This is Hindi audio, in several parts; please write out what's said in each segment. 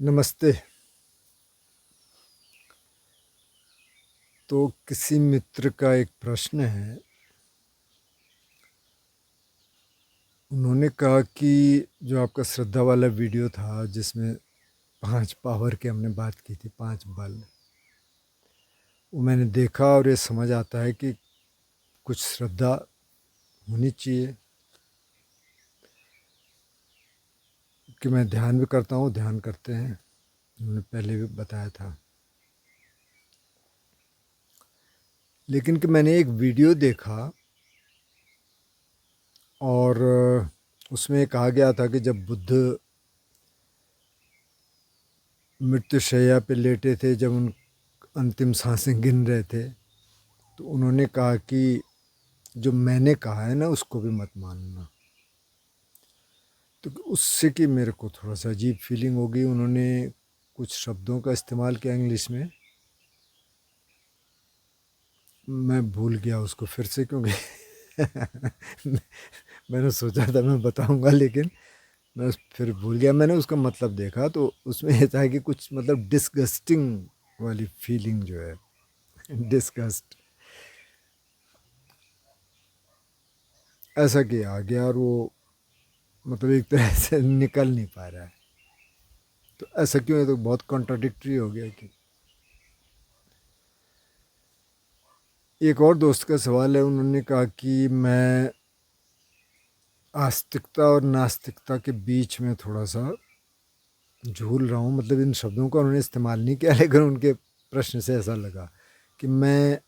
नमस्ते। तो किसी मित्र का एक प्रश्न है। उन्होंने कहा कि जो आपका श्रद्धा वाला वीडियो था जिसमें 5 पावर की हमने बात की थी, 5 बल, वो मैंने देखा और ये समझ आता है कि कुछ श्रद्धा होनी चाहिए। कि मैं ध्यान भी करता हूँ, ध्यान करते हैं, उन्होंने पहले भी बताया था। लेकिन कि मैंने एक वीडियो देखा और उसमें कहा गया था कि जब बुद्ध मृत्युशैया पे लेटे थे, जब उन अंतिम सांसें गिन रहे थे, तो उन्होंने कहा कि जो मैंने कहा है ना उसको भी मत मानना। तो उससे कि मेरे को थोड़ा सा अजीब फीलिंग हो गई। उन्होंने कुछ शब्दों का इस्तेमाल किया इंग्लिश में, मैं भूल गया उसको फिर से, क्योंकि मैंने सोचा था मैं बताऊंगा, लेकिन मैं फिर भूल गया। मैंने उसका मतलब देखा तो उसमें ये था कि कुछ मतलब डिस्गस्टिंग वाली फीलिंग जो है, डिस्गस्ट, ऐसा कि आ गया और वो मतलब एक तरह से निकल नहीं पा रहा है। तो ऐसा क्यों है? तो बहुत कॉन्ट्राडिक्टरी हो गया। कि एक और दोस्त का सवाल है, उन्होंने कहा कि मैं आस्तिकता और नास्तिकता के बीच में थोड़ा सा झूल रहा हूँ। मतलब इन शब्दों का उन्होंने इस्तेमाल नहीं किया, लेकिन उनके प्रश्न से ऐसा लगा कि मैं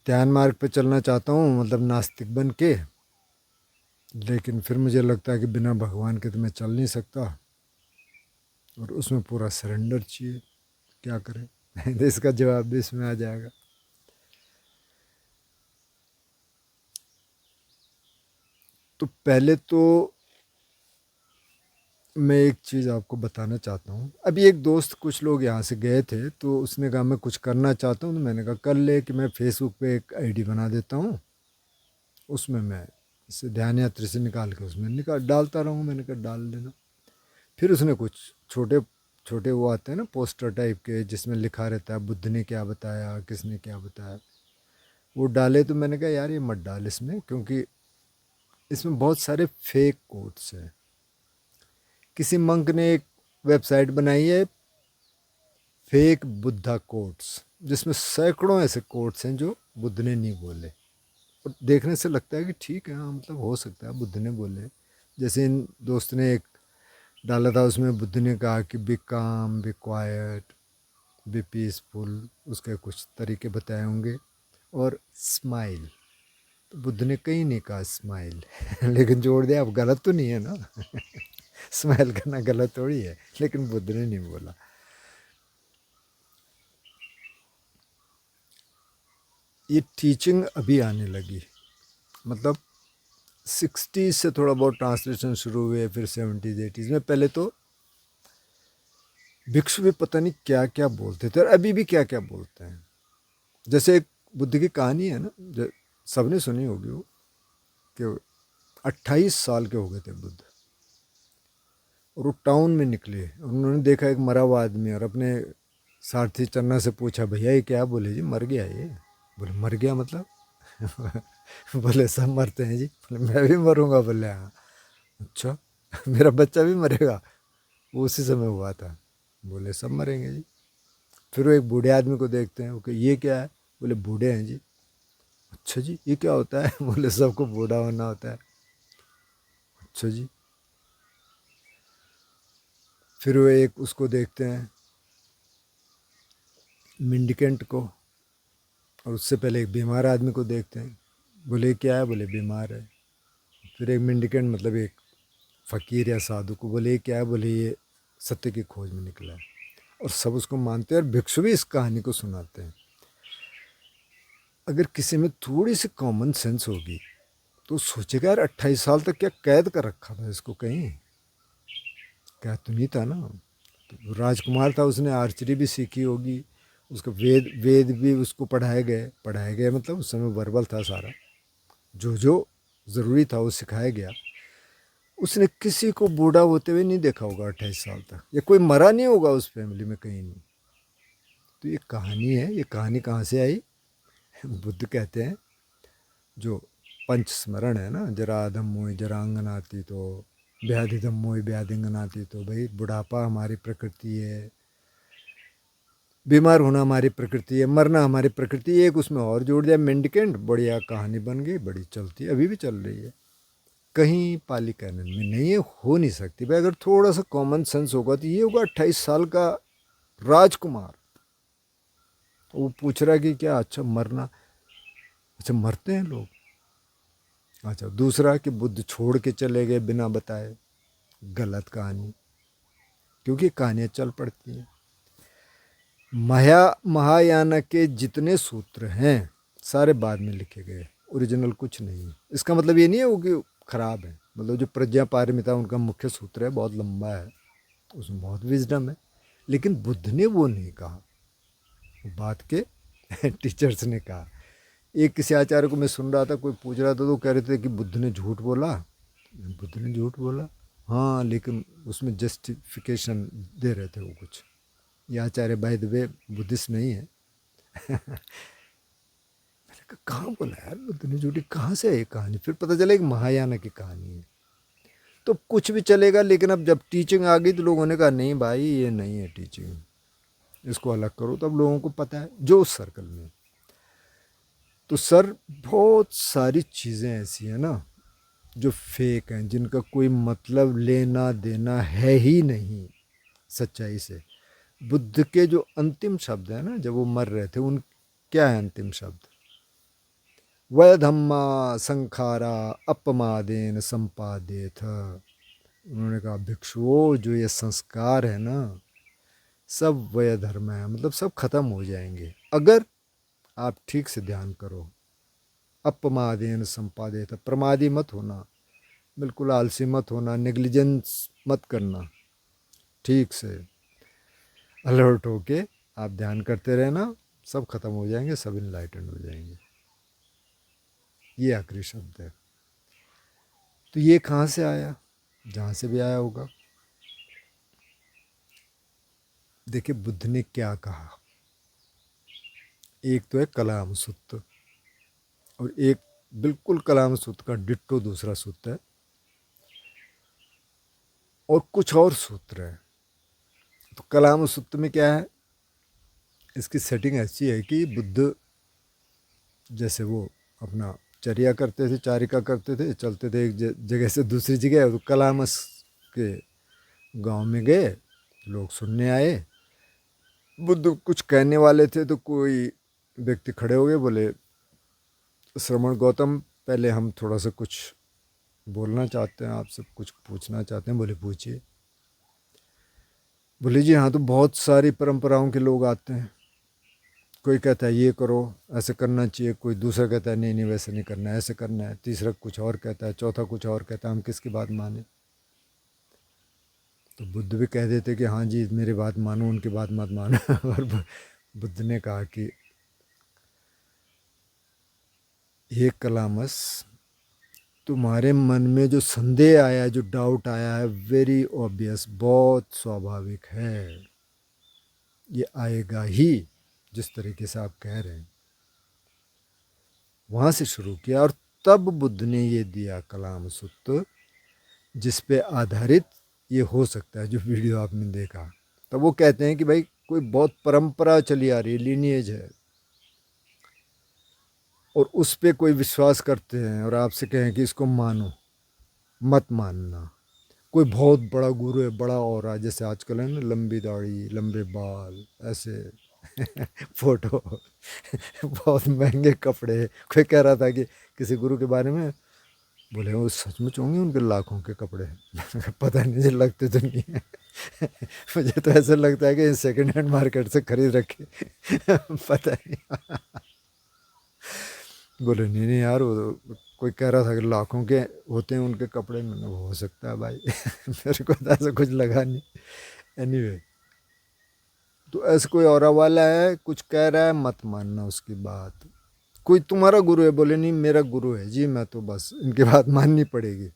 ध्यान मार्ग पे चलना चाहता हूँ, मतलब नास्तिक बन के, लेकिन फिर मुझे लगता है कि बिना भगवान के तो मैं चल नहीं सकता और उसमें पूरा सरेंडर चाहिए। क्या करें? तो इसका जवाब भी इसमें आ जाएगा। तो पहले तो मैं एक चीज़ आपको बताना चाहता हूँ। अभी एक दोस्त, कुछ लोग यहाँ से गए थे तो उसने कहा मैं कुछ करना चाहता हूँ, तो मैंने कहा कर ले, कि मैं फेसबुक पे एक आईडी बना देता हूँ, उसमें मैं इसे ध्यान यात्रा से निकाल के उसमें निकाल डालता रहूँ। मैंने कहा डाल देना। फिर उसने कुछ छोटे छोटे वो आते हैं ना पोस्टर टाइप के, जिसमें लिखा रहता है बुद्ध ने क्या बताया, किसने क्या बताया, वो डाले। तो मैंने कहा यार ये मत डाल इसमें, क्योंकि इसमें बहुत सारे फेक कोट्स हैं। किसी मंक ने एक वेबसाइट बनाई है, फेक बुद्धा कोट्स, जिसमें सैकड़ों ऐसे कोट्स हैं जो बुद्ध ने नहीं बोले। और देखने से लगता है कि ठीक है, हाँ मतलब हो सकता है बुद्ध ने बोले। जैसे इन दोस्त ने एक डाला था, उसमें बुद्ध ने कहा कि बी काम, बी क्वाइट, बी पीसफुल, उसके कुछ तरीके बताए होंगे, और स्माइल। तो बुद्ध ने कहीं नहीं कहा स्माइल लेकिन जोड़ दिया। अब गलत तो नहीं है ना स्माइल करना गलत थोड़ी है, लेकिन बुद्ध ने नहीं बोला। ये टीचिंग अभी आने लगी, मतलब 60s से थोड़ा बहुत ट्रांसलेशन शुरू हुए, फिर 70s 80s में। पहले तो भिक्षु भी पता नहीं क्या क्या बोलते थे, और अभी भी क्या क्या बोलते हैं। जैसे एक बुद्ध की कहानी है ना, जो सबने सुनी होगी, वो कि 28 साल के हो गए थे बुद्ध, और वो टाउन में निकले और उन्होंने देखा एक मरा हुआ आदमी, और अपने सारथी चन्ना से पूछा भैया ये क्या? बोले जी मर गया ये। बोले मर गया मतलब? बोले सब मरते हैं जी। बोले मैं भी मरूंगा। बोले हाँ। अच्छा मेरा बच्चा भी मरेगा? वो उसी समय हुआ था। बोले सब मरेंगे जी। फिर वो एक बूढ़े आदमी को देखते हैं, वो कि ये क्या है? बोले बूढ़े हैं जी। अच्छा जी ये क्या होता है? बोले सबको बूढ़ा होना होता है। अच्छा जी। फिर वो एक उसको देखते हैं, मिंडिकेंट को, और उससे पहले एक बीमार आदमी को देखते हैं। बोले क्या है? बोले बीमार है। फिर एक मिंडिकेंट मतलब एक फ़कीर या साधु को, बोले ये क्या है? बोले ये सत्य की खोज में निकला है। और सब उसको मानते हैं, और भिक्षु भी इस कहानी को सुनाते हैं। अगर किसी में थोड़ी सी कॉमन सेंस होगी तो सोचेगा यार 28 साल तक क्या कैद कर रखा था इसको कहीं? कैद तो नहीं था ना। तो राजकुमार था, उसने आर्चरी भी सीखी होगी, उसका वेद वेद भी उसको पढ़ाए गए मतलब उस समय वर्बल था सारा, जो जो ज़रूरी था वो सिखाया गया। उसने किसी को बूढ़ा होते हुए नहीं देखा होगा 28 साल तक, या कोई मरा नहीं होगा उस फैमिली में कहीं नहीं। तो ये कहानी है। ये कहानी कहाँ से आई? बुद्ध कहते हैं जो पंच स्मरण है ना, जरा धम्मोई जरांगनाती तो व्याधि धम्मोई व्याधिंगनाती, तो भाई बुढ़ापा हमारी प्रकृति है, बीमार होना हमारी प्रकृति है, मरना हमारी प्रकृति है। एक उसमें और जोड़ दिया मेंडिकेंट, बढ़िया कहानी बन गई, बड़ी चलती है, अभी भी चल रही है। कहीं पाली कैनन में नहीं है, हो नहीं सकती भाई। अगर थोड़ा सा कॉमन सेंस होगा तो ये होगा 28 साल का राजकुमार, वो पूछ रहा है कि क्या अच्छा मरना, अच्छा मरते हैं लोग। अच्छा दूसरा कि बुद्ध छोड़ के चले गए बिना बताए, गलत कहानी, क्योंकि कहानियाँ चल पड़ती हैं। महायान के जितने सूत्र हैं सारे बाद में लिखे गए, ओरिजिनल कुछ नहीं है। इसका मतलब ये नहीं है वो कि खराब है, मतलब जो प्रज्ञा पारमिता उनका मुख्य सूत्र है बहुत लंबा है, उसमें बहुत विजडम है, लेकिन बुद्ध ने वो नहीं कहा, वो बात के टीचर्स ने कहा। एक किसी आचार्य को मैं सुन रहा था, कोई पूछ रहा था तो कह रहे थे कि बुद्ध ने झूठ बोला। बुद्ध ने झूठ बोला हाँ, लेकिन उसमें जस्टिफिकेशन दे रहे थे वो कुछ। ये आचार्य बाय द वे बुद्धिस्ट नहीं है। मैंने कहा कहाँ बोला यार बुद्ध ने झूठी, कहाँ से है ये कहानी? फिर पता चला एक महायान की कहानी है। तो कुछ भी चलेगा, लेकिन अब जब टीचिंग आ गई तो लोगों ने कहा नहीं भाई ये नहीं है टीचिंग, इसको अलग करो। तब लोगों को पता है जो उस सर्कल में। तो सर बहुत सारी चीज़ें ऐसी हैं ना जो फेक हैं, जिनका कोई मतलब लेना देना है ही नहीं सच्चाई से। बुद्ध के जो अंतिम शब्द हैं ना, जब वो मर रहे थे, उन क्या है अंतिम शब्द? वय धम्मा संखारा अपमादेन संपादेथ। उन्होंने कहा भिक्षुओं जो ये संस्कार है ना सब वय धर्म है, मतलब सब खत्म हो जाएंगे अगर आप ठीक से ध्यान करो। अपमादेन संपादेथ, प्रमादी मत होना, बिल्कुल आलसी मत होना, नेग्लिजेंस मत करना, ठीक से अलर्ट होके आप ध्यान करते रहना, सब खत्म हो जाएंगे, सब इनलाइटेंड हो जाएंगे। ये आखिरी शब्द है। तो ये कहाँ से आया? जहाँ से भी आया होगा। देखिए बुद्ध ने क्या कहा, एक तो है कलाम सूत्र, और एक बिल्कुल कलाम सूत्र का डिट्टो दूसरा सूत्र है, और कुछ और सूत्र है। तो कलाम सूत्र में क्या है, इसकी सेटिंग ऐसी है कि बुद्ध जैसे वो अपना चर्या करते थे, चारिका करते थे, चलते थे एक जगह से दूसरी जगह, तो कलामस के गांव में गए, लोग सुनने आए, बुद्ध कुछ कहने वाले थे, तो कोई व्यक्ति खड़े हो गए, बोले श्रवण गौतम पहले हम थोड़ा सा कुछ बोलना चाहते हैं, आपसे कुछ पूछना चाहते हैं। बोले पूछिए। बोले जी हाँ, तो बहुत सारी परंपराओं के लोग आते हैं, कोई कहता है ये करो ऐसे करना चाहिए, कोई दूसरा कहता है नहीं नहीं वैसे नहीं करना है ऐसे करना है, तीसरा कुछ और कहता है, चौथा कुछ और कहता है, हम किसकी बात माने? तो बुद्ध भी कह देते कि हाँ जी मेरी बात मानो, उनकी बात मत मानो। और बुद्ध ने कहा कि ये कलामस, तुम्हारे मन में जो संदेह आया है, जो डाउट आया है, वेरी ऑब्वियस, बहुत स्वाभाविक है, ये आएगा ही जिस तरीके से आप कह रहे हैं। वहाँ से शुरू किया, और तब बुद्ध ने ये दिया कलाम सूत्र, जिस पे आधारित ये हो सकता है जो वीडियो आपने देखा। तब वो कहते हैं कि भाई कोई बहुत परंपरा चली आ रही है, लीनिएज है, और उस पर कोई विश्वास करते हैं, और आपसे कहें कि इसको मानो, मत मानना। कोई बहुत बड़ा गुरु है, बड़ा और जैसे आजकल है ना, लंबी दाढ़ी लंबे बाल ऐसे फोटो, बहुत महंगे कपड़े। कोई कह रहा था कि किसी गुरु के बारे में, बोले वो सचमुच होंगे उनके लाखों के कपड़े? पता नहीं, मुझे लगते तो नहीं है। मुझे तो ऐसा लगता है कि सेकंड हैंड मार्केट से खरीद रखे। पता नहीं। बोले नहीं नहीं यार, वो कोई कह रहा था कि लाखों के होते हैं उनके कपड़े। मैंने हो सकता है भाई। मेरे को तो ऐसा कुछ लगा नहीं। एनीवे, तो ऐसे कोई और वाला है कुछ कह रहा है, मत मानना उसकी बात। कोई तुम्हारा गुरु है, बोले नहीं मेरा गुरु है जी, मैं तो बस इनकी बात माननी पड़ेगी,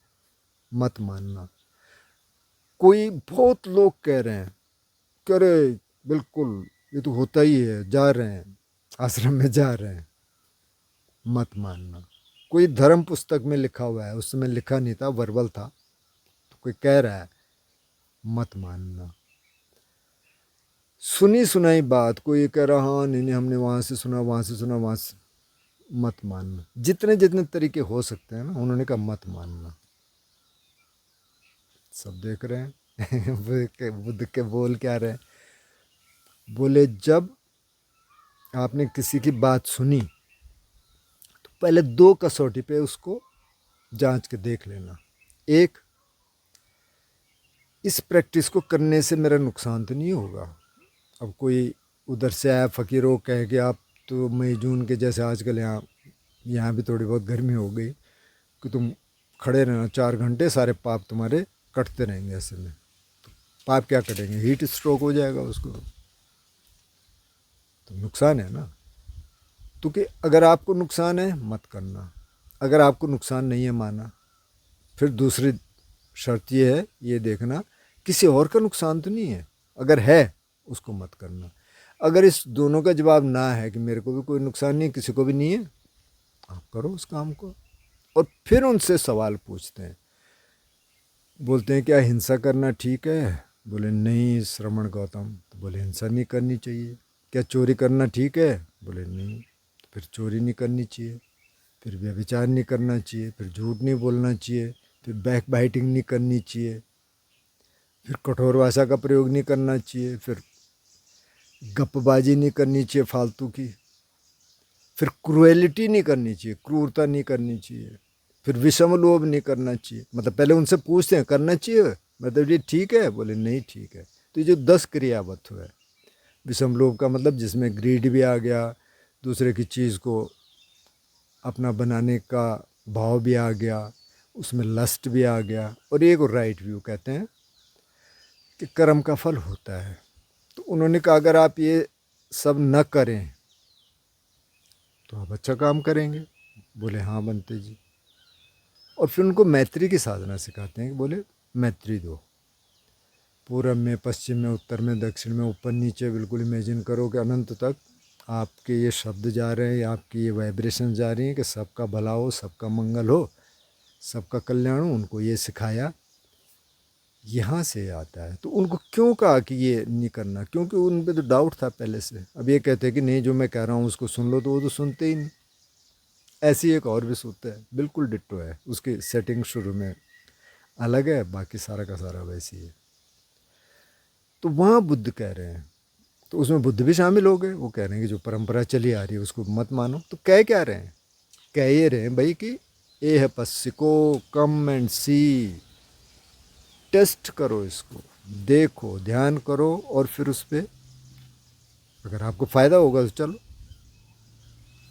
मत मानना। कोई बहुत लोग कह रहे हैं कि अरे बिल्कुल ये तो होता ही है, जा रहे हैं आश्रम में, जा रहे हैं, मत मानना। कोई धर्म पुस्तक में लिखा हुआ है, उस समय लिखा नहीं था, वर्बल था, तो कोई कह रहा है, मत मानना। सुनी सुनाई बात, कोई कह रहा हाँ नहीं नहीं हमने वहाँ से सुना, वहाँ से सुना, वहाँ से, मत मानना। जितने जितने तरीके हो सकते हैं ना, उन्होंने कहा मत मानना। सब देख रहे हैं बुद्ध के बोल क्या रहे हैं? बोले जब आपने किसी की बात सुनी तो पहले दो कसौटी पे उसको जांच के देख लेना। एक, इस प्रैक्टिस को करने से मेरा नुकसान तो नहीं होगा। अब कोई उधर से आया फ़कीरों कह के आप तो मई जून के जैसे आजकल यहाँ भी थोड़ी बहुत गर्मी हो गई कि तुम खड़े रहना 4 घंटे, सारे पाप तुम्हारे कटते रहेंगे। ऐसे में पाप क्या कटेंगे? हीट स्ट्रोक हो जाएगा उसको, तो नुकसान है ना। तो कि अगर आपको नुकसान है मत करना, अगर आपको नुकसान नहीं है माना, फिर दूसरी शर्त ये है, ये देखना किसी और का नुकसान तो नहीं है, अगर है उसको मत करना। अगर इस दोनों का जवाब ना है कि मेरे को भी कोई नुकसान नहीं है, किसी को भी नहीं है, आप करो उस काम को। और फिर उनसे सवाल पूछते हैं, बोलते हैं क्या हिंसा करना ठीक है? बोले नहीं श्रवण गौतम। तो बोले हिंसा नहीं करनी चाहिए। क्या चोरी करना ठीक है? बोले नहीं। तो फिर चोरी नहीं करनी चाहिए, फिर व्यभिचार नहीं करना चाहिए, फिर झूठ नहीं बोलना चाहिए, फिर बैक बाइटिंग नहीं करनी चाहिए, फिर कठोर भाषा का प्रयोग नहीं करना चाहिए, फिर गपबाजी नहीं करनी चाहिए फालतू की, फिर क्रूएलिटी नहीं करनी चाहिए, क्रूरता नहीं करनी चाहिए, फिर विषम लोभ नहीं करना चाहिए। मतलब पहले उनसे पूछते हैं करना चाहिए, मतलब ये ठीक है? बोले नहीं ठीक है। तो ये जो 10 क्रियावत है, विषम लोभ का मतलब जिसमें ग्रीड भी आ गया, दूसरे की चीज़ को अपना बनाने का भाव भी आ गया, उसमें लस्ट भी आ गया, और एक राइट व्यू कहते हैं कि कर्म का फल होता है। तो उन्होंने कहा अगर आप ये सब न करें तो आप अच्छा काम करेंगे। बोले हाँ बनते जी। और फिर उनको मैत्री की साधना सिखाते हैं कि बोले मैत्री दो, पूरब में, पश्चिम में, उत्तर में, दक्षिण में, ऊपर नीचे, बिल्कुल इमेजिन करो कि अनंत तक आपके ये शब्द जा रहे हैं, आपकी ये वाइब्रेशन जा रही हैं कि सबका भला हो, सबका मंगल हो, सबका कल्याण हो। उनको ये सिखाया, यहाँ से आता है। तो उनको क्यों कहा कि ये नहीं करना? क्योंकि उन पर तो डाउट था पहले से। अब ये कहते हैं कि नहीं जो मैं कह रहा हूँ उसको सुन लो, तो वो तो सुनते ही नहीं। ऐसी एक और भी सूत्र है, बिल्कुल डिट्टो है, उसकी सेटिंग शुरू में अलग है, बाकी सारा का सारा वैसी है। तो वहाँ बुद्ध कह रहे हैं, तो उसमें बुद्ध भी शामिल हो गए। वो कह रहे हैं कि जो परंपरा चली आ रही है उसको मत मानो। तो कह क्या रहे हैं? कह ये रहे हैं भाई कि ए है पस्सिको, कम एंड सी, टेस्ट करो इसको, देखो, ध्यान करो, और फिर उस पर अगर आपको फ़ायदा होगा तो चलो,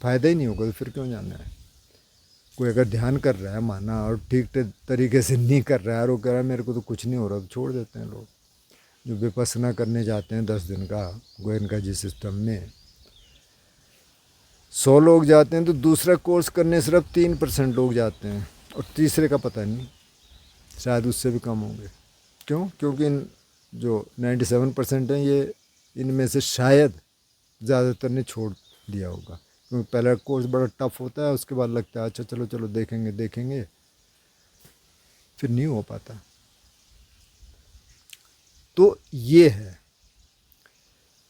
फ़ायदा ही नहीं होगा तो फिर क्यों जाना है? कोई अगर ध्यान कर रहा है माना और ठीक तरीके से नहीं कर रहा है और वो कह रहा है मेरे को तो कुछ नहीं हो रहा, तो छोड़ देते हैं लोग। जो विपස්සना करने जाते हैं 10 दिन का गोयनका जी सिस्टम में, 100 लोग जाते हैं तो दूसरा कोर्स करने सिर्फ 3% लोग जाते हैं, और तीसरे का पता नहीं, शायद उससे भी कम होंगे। क्यों? क्योंकि इन जो 97% हैं, ये इनमें से शायद ज़्यादातर ने छोड़ दिया होगा, क्योंकि पहला कोर्स बड़ा टफ होता है, उसके बाद लगता है अच्छा चलो चलो देखेंगे देखेंगे, फिर नहीं हो पाता। तो ये है।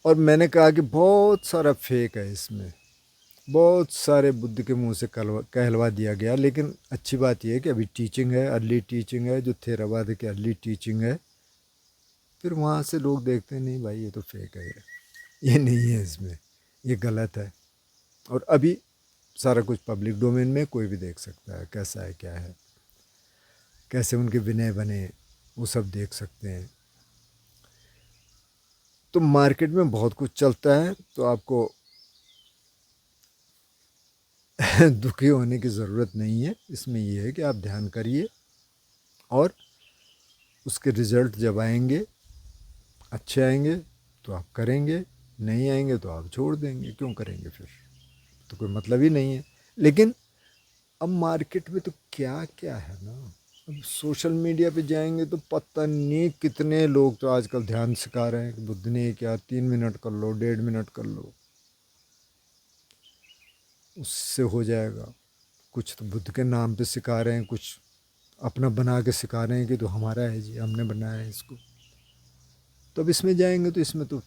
और मैंने कहा कि बहुत सारा फेक है इसमें, बहुत सारे बुद्ध के मुंह से कहलवा दिया गया। लेकिन अच्छी बात यह है कि अभी टीचिंग है, अर्ली टीचिंग है, जो थेरावाद की अर्ली टीचिंग है। फिर वहाँ से लोग देखते हैं नहीं भाई ये तो फेक है, ये नहीं है, इसमें ये गलत है। और अभी सारा कुछ पब्लिक डोमेन में कोई भी देख सकता है कैसा है क्या है, कैसे उनके विनय बने, वो सब देख सकते हैं। तो मार्केट में बहुत कुछ चलता है, तो आपको दुखी होने की ज़रूरत नहीं है। इसमें यह है कि आप ध्यान करिए, और उसके रिज़ल्ट जब आएंगे, अच्छे आएंगे तो आप करेंगे, नहीं आएंगे तो आप छोड़ देंगे। क्यों करेंगे फिर? तो कोई मतलब ही नहीं है। लेकिन अब मार्केट में तो क्या क्या है ना, अब सोशल मीडिया पे जाएंगे तो पता नहीं कितने लोग तो आजकल ध्यान सिखा रहे हैं कि बुद्ध ने क्या 3 मिनट कर लो, 1.5 मिनट कर लो, उससे हो जाएगा। कुछ तो बुद्ध के नाम पे सिखा रहे हैं, कुछ अपना बना के सिखा रहे हैं कि तो हमारा है जी, हमने बनाया है इसको। तो अब इसमें जाएंगे तो इसमें तो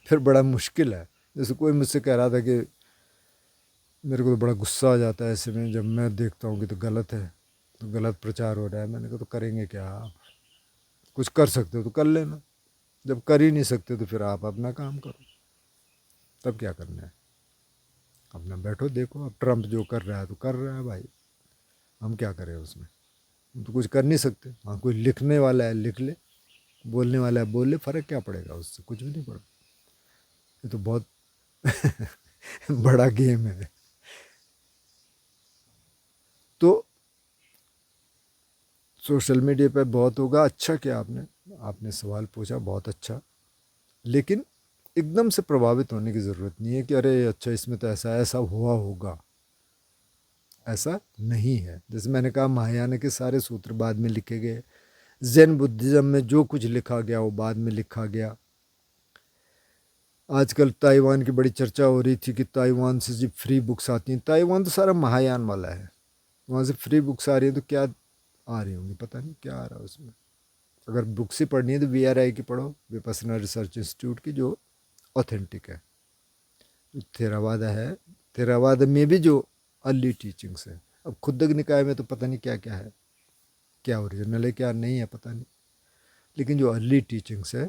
फिर बड़ा मुश्किल है। जैसे कोई मुझसे कह रहा था कि मेरे को तो बड़ा गुस्सा आ जाता है ऐसे में जब मैं देखता हूँ कि तो गलत है, तो गलत प्रचार हो रहा है। मैंने कहा तो करेंगे क्या आप? कुछ कर सकते हो तो कर लेना, जब कर ही नहीं सकते तो फिर आप अपना काम करो। तब क्या करना है? अपना बैठो देखो। अब ट्रम्प जो कर रहा है तो कर रहा है भाई, हम क्या करें उसमें? हम तो कुछ कर नहीं सकते। हाँ, कोई लिखने वाला है लिख ले, बोलने वाला है बोल ले, फ़र्क क्या पड़ेगा उससे? कुछ भी नहीं पड़ता। ये तो बहुत बड़ा गेम है। तो सोशल मीडिया पे बहुत होगा। अच्छा किया आपने, आपने सवाल पूछा, बहुत अच्छा। लेकिन एकदम से प्रभावित होने की ज़रूरत नहीं है कि अरे अच्छा इसमें तो ऐसा ऐसा हुआ होगा। ऐसा नहीं है। जैसे मैंने कहा, महायान के सारे सूत्र बाद में लिखे गए। जैन बुद्धिज़्म में जो कुछ लिखा गया वो बाद में लिखा गया। आजकल ताइवान की बड़ी चर्चा हो रही थी कि ताइवान से जो फ्री बुक्स आती हैं, ताइवान तो सारा महायान वाला है, वहाँ से फ्री बुक्स आ रही है। तो क्या आ रही होंगी, पता नहीं क्या आ रहा है उसमें। अगर बुक्स ही पढ़नी है तो VRI की पढ़ो, विपसना रिसर्च इंस्टीट्यूट की, जो ऑथेंटिक है। थेरावाद है, थेरावाद में भी जो अर्ली टीचिंग्स है। अब खुद्दक निकाय में तो पता नहीं क्या क्या है, क्या ओरिजिनल है क्या नहीं है पता नहीं, लेकिन जो अर्ली टीचिंग्स है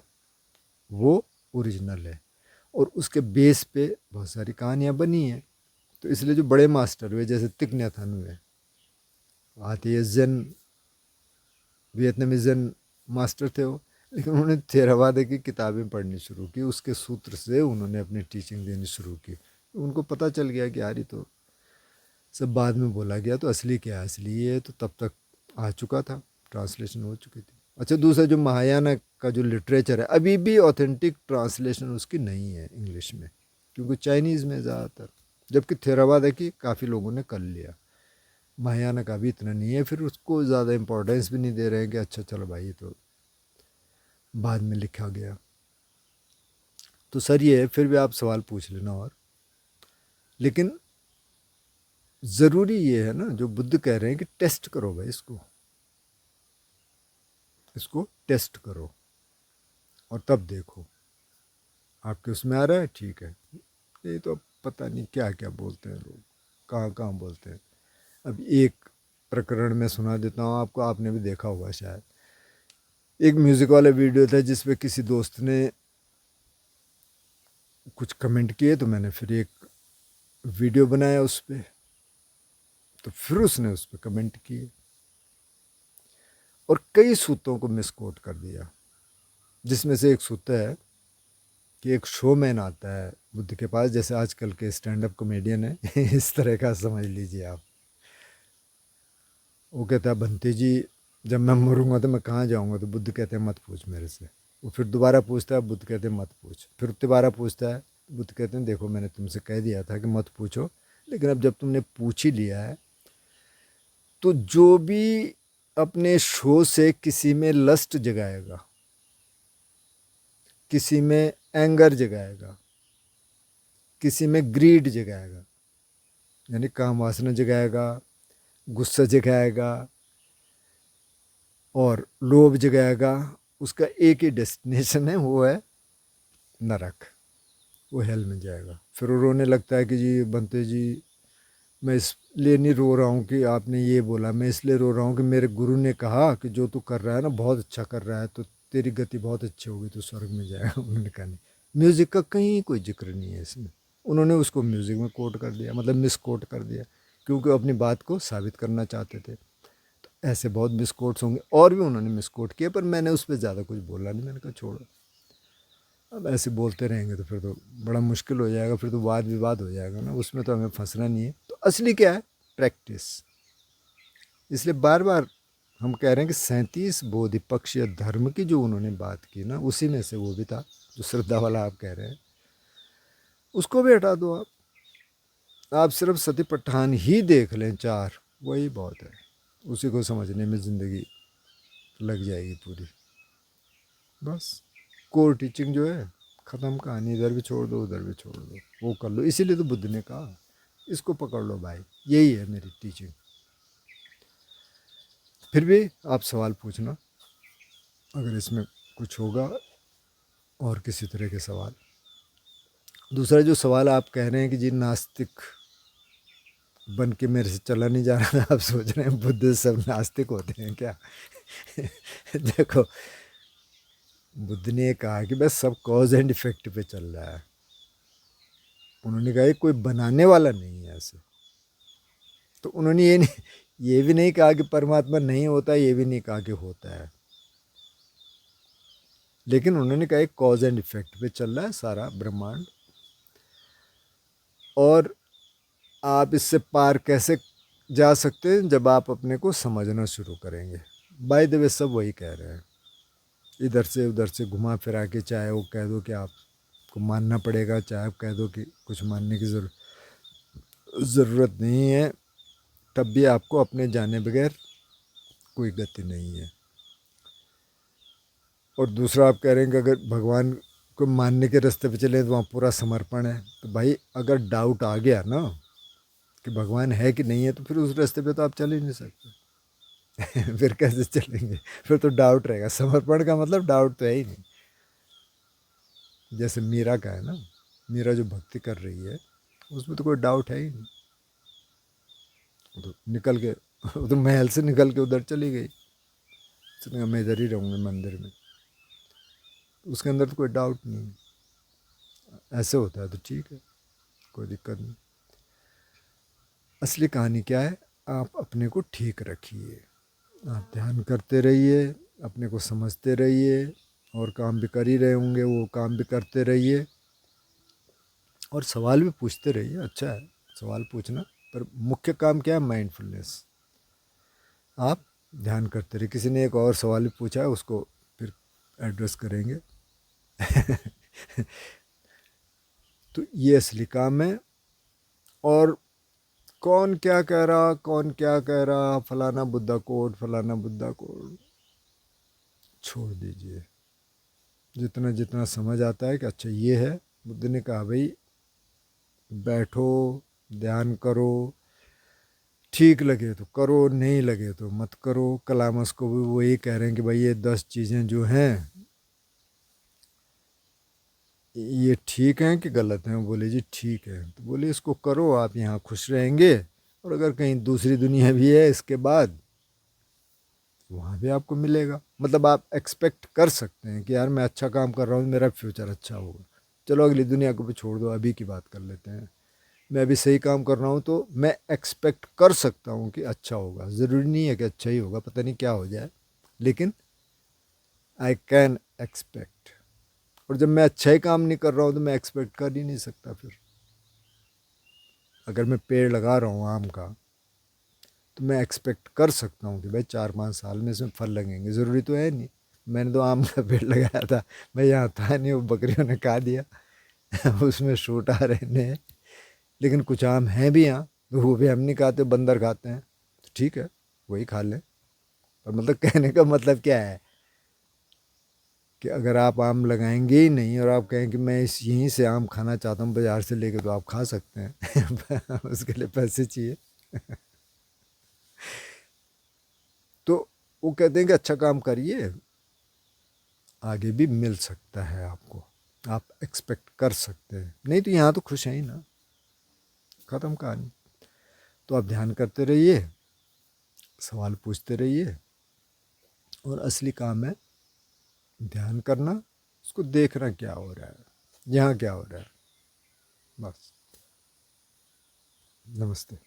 वो ओरिजिनल है। और उसके बेस पे बहुत सारी कहानियाँ बनी हैं। तो इसलिए जो बड़े मास्टर हुए, जैसे तिक न्याथन हुए, आते ये जैन, वियतनामी जैन मास्टर थे वो, लेकिन उन्होंने थेरावाद की किताबें पढ़नी शुरू की, उसके सूत्र से उन्होंने अपनी टीचिंग देनी शुरू की। उनको पता चल गया कि यार ये तो सब बाद में बोला गया, तो असली क्या है? असली ये तो तब तक आ चुका था, ट्रांसलेशन हो चुकी थी। अच्छा, दूसरा जो महायाना का जो लिटरेचर है, अभी भी ऑथेंटिक ट्रांसलेशन उसकी नहीं है इंग्लिश में, क्योंकि चाइनीज़ में ज़्यादातर, जबकि थेरावादा की काफ़ी लोगों ने कर लिया। महायाना का भी इतना नहीं है, फिर उसको ज़्यादा इम्पोर्टेंस भी नहीं दे रहे हैं कि अच्छा चलो भाई ये तो बाद में लिखा गया। तो सर ये है, फिर भी आप सवाल पूछ लेना। और लेकिन ज़रूरी ये है ना, जो बुद्ध कह रहे हैं कि टेस्ट करो भाई, इसको टेस्ट करो और तब देखो आपके उसमें आ रहा है, ठीक है। ये तो पता नहीं क्या क्या बोलते हैं लोग, कहाँ कहाँ बोलते हैं। अब एक प्रकरण में सुना देता हूँ आपको, आपने भी देखा होगा शायद। एक म्यूज़िक वाला वीडियो था जिसपे किसी दोस्त ने कुछ कमेंट किए, तो मैंने फिर एक वीडियो बनाया उस पर। तो फिर उसने उस पर कमेंट किए और कई सूत्रों को मिसकोट कर दिया। जिसमें से एक सूत्र है कि एक शोमैन आता है बुद्ध के पास, जैसे आजकल के स्टैंड अप कॉमेडियन है इस तरह का समझ लीजिए आप। वो कहता है, बंते जी जब मैं मरूंगा तो मैं कहाँ जाऊंगा? तो बुद्ध कहते हैं मत पूछ मेरे से। वो फिर दोबारा पूछता है, बुद्ध कहते हैं मत पूछ। फिर दोबारा पूछता है, बुद्ध कहते हैं देखो मैंने तुमसे कह दिया था कि मत पूछो, लेकिन अब जब तुमने पूछ ही लिया है तो जो भी अपने शो से किसी में लस्ट जगाएगा, किसी में एंगर जगाएगा, किसी में ग्रीड जगाएगा, यानी काम वासना जगाएगा, गुस्सा जगाएगा और लोभ जगाएगा, उसका एक ही डेस्टिनेशन है, वो है नरक। वो हेल में जाएगा। फिर वो रोने लगता है कि जी बंते जी मैं इसलिए नहीं रो रहा हूँ कि आपने ये बोला, मैं इसलिए रो रहा हूँ कि मेरे गुरु ने कहा कि जो तू कर रहा है ना बहुत अच्छा कर रहा है, तो तेरी गति बहुत अच्छी होगी, तो स्वर्ग में जाएगा। उन्होंने कहा नहीं, म्यूज़िक का कहीं कोई जिक्र नहीं है इसमें। उन्होंने उसको म्यूज़िक में कोट कर दिया, मतलब मिस कोट कर दिया, क्योंकि अपनी बात को साबित करना चाहते थे। तो ऐसे बहुत मिस कोट्स होंगे और भी उन्होंने मिस कोट किए, पर मैंने उस पर ज़्यादा कुछ बोला नहीं। मैंने कहा छोड़ो, अब ऐसे बोलते रहेंगे तो फिर तो बड़ा मुश्किल हो जाएगा, फिर तो वाद विवाद हो जाएगा ना, उसमें तो हमें फंसना नहीं है। तो असली क्या है? प्रैक्टिस। इसलिए बार बार हम कह रहे हैं कि 37 बोधिपक्षीय धर्म की जो उन्होंने बात की ना, उसी में से वो भी था जो श्रद्धा वाला आप कह रहे हैं, उसको भी हटा दो। आप सिर्फ सती पठान ही देख लें, 4 वही बहुत है, उसी को समझने में ज़िंदगी लग जाएगी पूरी। बस कोर टीचिंग जो है ख़त्म, कहानी इधर भी छोड़ दो उधर भी छोड़ दो, वो कर लो। इसीलिए तो बुद्ध ने कहा इसको पकड़ लो भाई, यही है मेरी टीचिंग। फिर भी आप सवाल पूछना अगर इसमें कुछ होगा और किसी तरह के सवाल। दूसरा जो सवाल आप कह रहे हैं कि जी नास्तिक बन के मेरे से चला नहीं जा रहा, आप सोच रहे हैं बुद्ध सब नास्तिक होते हैं क्या? देखो, बुद्ध ने कहा कि बस सब कॉज एंड इफेक्ट पे चल रहा है। उन्होंने कहा कोई बनाने वाला नहीं है ऐसे। तो उन्होंने ये भी नहीं कहा कि परमात्मा नहीं होता, ये भी नहीं कहा कि होता है, लेकिन उन्होंने कहा कॉज एंड इफेक्ट पे चल रहा है सारा ब्रह्मांड। और आप इससे पार कैसे जा सकते हैं? जब आप अपने को समझना शुरू करेंगे। बाय द वे सब वही कह रहे हैं, इधर से उधर से घुमा फिरा के, चाहे वो कह दो कि आपको मानना पड़ेगा, चाहे आप कह दो कि कुछ मानने की ज़रूरत नहीं है, तब भी आपको अपने जाने बगैर कोई गति नहीं है। और दूसरा आप कह रहे हैं कि अगर भगवान को मानने के रास्ते पे चले तो वहाँ पूरा समर्पण है। तो भाई अगर डाउट आ गया ना कि भगवान है कि नहीं है, तो फिर उस रास्ते पे तो आप चल ही नहीं सकते। फिर कैसे चलेंगे? फिर तो डाउट रहेगा। समर्पण का मतलब डाउट तो है ही नहीं। जैसे मीरा का है ना, मीरा जो भक्ति कर रही है उसमें तो कोई डाउट है ही नहीं। तो निकल के तो महल से निकल के उधर चली गई, उसने कहा मैं इधर ही रहूँगी मंदिर में। उसके अंदर तो कोई डाउट नहीं। ऐसे होता है तो ठीक है, कोई दिक्कत नहीं। असली कहानी क्या है? आप अपने को ठीक रखिए, आप ध्यान करते रहिए, अपने को समझते रहिए, और काम भी कर ही रहे होंगे वो काम भी करते रहिए, और सवाल भी पूछते रहिए। अच्छा है सवाल पूछना, पर मुख्य काम क्या है? माइंडफुलनेस। आप ध्यान करते रहिए। किसी ने एक और सवाल भी पूछा है, उसको फिर एड्रेस करेंगे। तो ये असली काम है। और कौन क्या कह रहा, कौन क्या कह रहा, फलाना बुद्धा कोड, फलाना बुद्धा कोड, छोड़ दीजिए। जितना जितना समझ आता है कि अच्छा ये है, बुद्ध ने कहा भाई बैठो, ध्यान करो, ठीक लगे तो करो, नहीं लगे तो मत करो। कलामस को भी वो ये कह रहे हैं कि भाई ये 10 चीज़ें जो हैं ये ठीक हैं कि गलत हैं? बोले जी ठीक है। तो बोले इसको करो, आप यहाँ खुश रहेंगे, और अगर कहीं दूसरी दुनिया भी है इसके बाद, वहाँ भी आपको मिलेगा। मतलब आप एक्सपेक्ट कर सकते हैं कि यार मैं अच्छा काम कर रहा हूँ, मेरा फ्यूचर अच्छा होगा। चलो अगली दुनिया को भी छोड़ दो, अभी की बात कर लेते हैं। मैं अभी सही काम कर रहा हूँ तो मैं एक्सपेक्ट कर सकता हूँ कि अच्छा होगा। ज़रूरी नहीं है कि अच्छा ही होगा, पता नहीं क्या हो जाए, लेकिन आई कैन एक्सपेक्ट। और जब मैं अच्छा ही काम नहीं कर रहा हूँ तो मैं एक्सपेक्ट कर ही नहीं सकता। फिर अगर मैं पेड़ लगा रहा हूँ आम का, तो मैं एक्सपेक्ट कर सकता हूँ कि भाई 4-5 साल में इसमें फल लगेंगे। ज़रूरी तो है नहीं। मैंने तो आम का पेड़ लगाया था, मैं यहाँ था नहीं, वो बकरियों ने खा दिया। उसमें शूट आ रहे हैं, लेकिन कुछ आम हैं भी यहाँ, तो वो भी हम नहीं खाते, बंदर खाते हैं, तो ठीक है वही खा लें। और मतलब कहने का मतलब क्या है कि अगर आप आम लगाएंगे ही नहीं और आप कहें कि मैं इस यहीं से आम खाना चाहता हूँ बाज़ार से लेके, तो आप खा सकते हैं। उसके लिए पैसे चाहिए। तो वो कहते हैं कि अच्छा काम करिए, आगे भी मिल सकता है आपको, आप एक्सपेक्ट कर सकते हैं। नहीं तो यहाँ तो खुश हैं ही ना, ख़त्म कहानी। तो आप ध्यान करते रहिए, सवाल पूछते रहिए, और असली काम है ध्यान करना, उसको देखना क्या हो रहा है, यहाँ क्या हो रहा है। बस। नमस्ते।